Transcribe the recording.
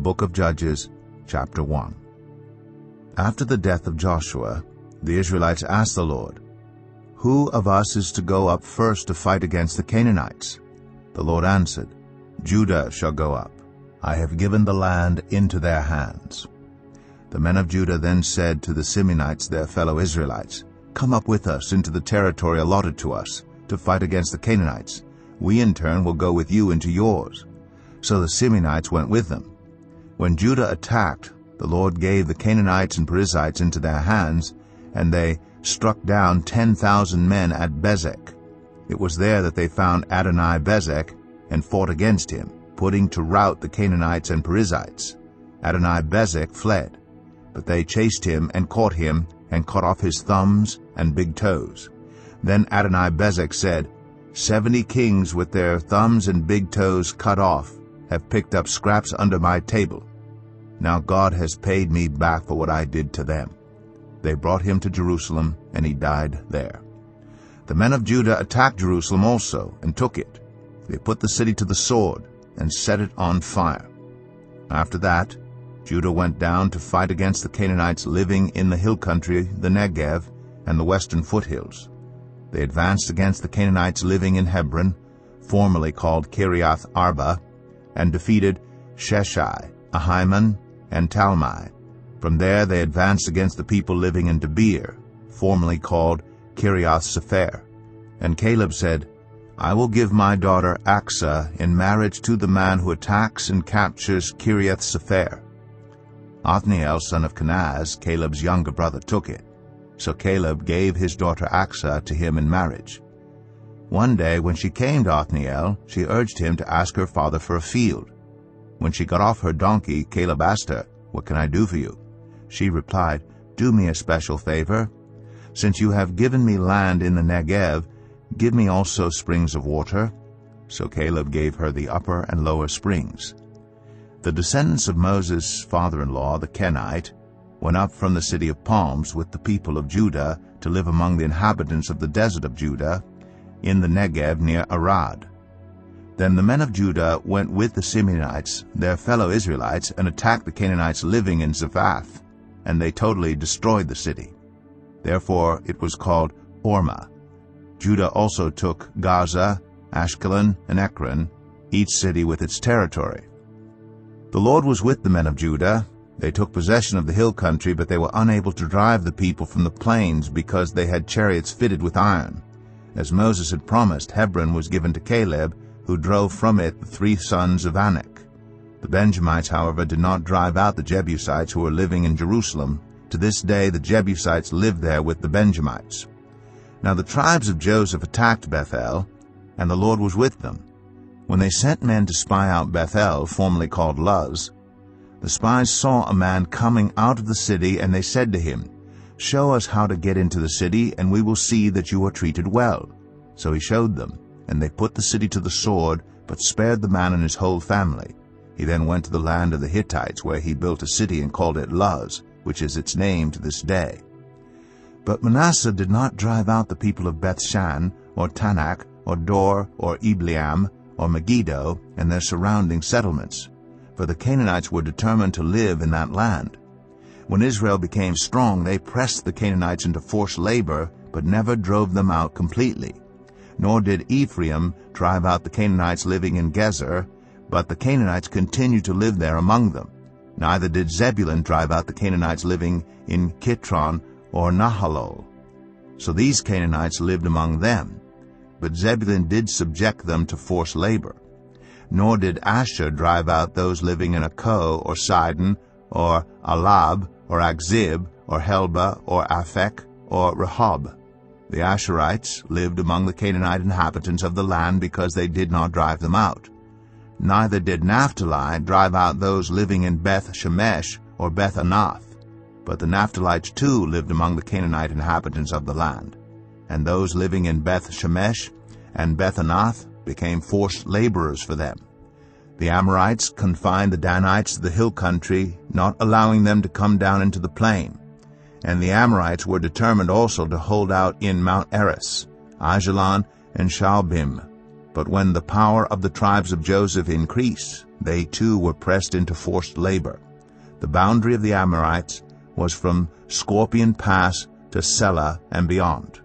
book of Judges, chapter 1. After the death of Joshua, the Israelites asked the Lord, "Who of us is to go up first to fight against the Canaanites?" The Lord answered, "Judah shall go up. I have given the land into their hands." The men of Judah then said to the Canaanites, their fellow Israelites, "Come up with us into the territory allotted to us, to fight against the Canaanites. We in turn will go with you into yours." So the Canaanites went with them. When Judah attacked, the Lord gave the Canaanites and Perizzites into their hands, and they struck down 10,000 men at Bezek. It was there that they found Adoni-Bezek and fought against him, putting to rout the Canaanites and Perizzites. Adoni-Bezek fled, but they chased him and caught him and cut off his thumbs and big toes. Then Adoni-Bezek said, 70 kings with their thumbs and big toes cut off have picked up scraps under my table. Now God has paid me back for what I did to them." They brought him to Jerusalem, and he died there. The men of Judah attacked Jerusalem also, and took it. They put the city to the sword, and set it on fire. After that, Judah went down to fight against the Canaanites living in the hill country, the Negev, and the western foothills. They advanced against the Canaanites living in Hebron, formerly called Kiriath Arba, and defeated Sheshai, Ahiman, and Talmai. From there they advanced against the people living in Debir, formerly called Kiriath Sepher. And Caleb said, "I will give my daughter Achsah in marriage to the man who attacks and captures Kiriath Sepher." Othniel, son of Kenaz, Caleb's younger brother, took it. So Caleb gave his daughter Achsah to him in marriage. One day when she came to Othniel, she urged him to ask her father for a field. When she got off her donkey, Caleb asked her, "What can I do for you?" She replied, "Do me a special favor. Since you have given me land in the Negev, give me also springs of water." So Caleb gave her the upper and lower springs. The descendants of Moses' father-in-law, the Kenite, went up from the city of palms with the people of Judah to live among the inhabitants of the desert of Judah, in the Negev near Arad. Then the men of Judah went with the Simeonites, their fellow Israelites, and attacked the Canaanites living in Zephath, and they totally destroyed the city. Therefore it was called Hormah. Judah also took Gaza, Ashkelon, and Ekron, each city with its territory. The Lord was with the men of Judah. They took possession of the hill country, but they were unable to drive the people from the plains because they had chariots fitted with iron. As Moses had promised, Hebron was given to Caleb, who drove from it the 3 sons of Anak. The Benjamites, however, did not drive out the Jebusites who were living in Jerusalem. To this day the Jebusites live there with the Benjamites. Now the tribes of Joseph attacked Bethel, and the Lord was with them. When they sent men to spy out Bethel, formerly called Luz, the spies saw a man coming out of the city, and they said to him, "Show us how to get into the city, and we will see that you are treated well." So he showed them, and they put the city to the sword, but spared the man and his whole family. He then went to the land of the Hittites, where he built a city and called it Luz, which is its name to this day. But Manasseh did not drive out the people of Bethshan, or Tanakh, or Dor, or Ibleam, or Megiddo, and their surrounding settlements, for the Canaanites were determined to live in that land. When Israel became strong, they pressed the Canaanites into forced labor, but never drove them out completely. Nor did Ephraim drive out the Canaanites living in Gezer, but the Canaanites continued to live there among them. Neither did Zebulun drive out the Canaanites living in Kitron or Nahalol. So these Canaanites lived among them, but Zebulun did subject them to forced labor. Nor did Asher drive out those living in Akko or Sidon or Alab or Akzib or Helba or Aphek or Rehob. The Asherites lived among the Canaanite inhabitants of the land because they did not drive them out. Neither did Naphtali drive out those living in Beth Shemesh or Beth Anath, but the Naphtalites too lived among the Canaanite inhabitants of the land. And those living in Beth Shemesh and Beth Anath became forced laborers for them. The Amorites confined the Danites to the hill country, not allowing them to come down into the plain. And the Amorites were determined also to hold out in Mount Eris, Ajalon, and Shaalbim. But when the power of the tribes of Joseph increased, they too were pressed into forced labor. The boundary of the Amorites was from Scorpion Pass to Selah and beyond.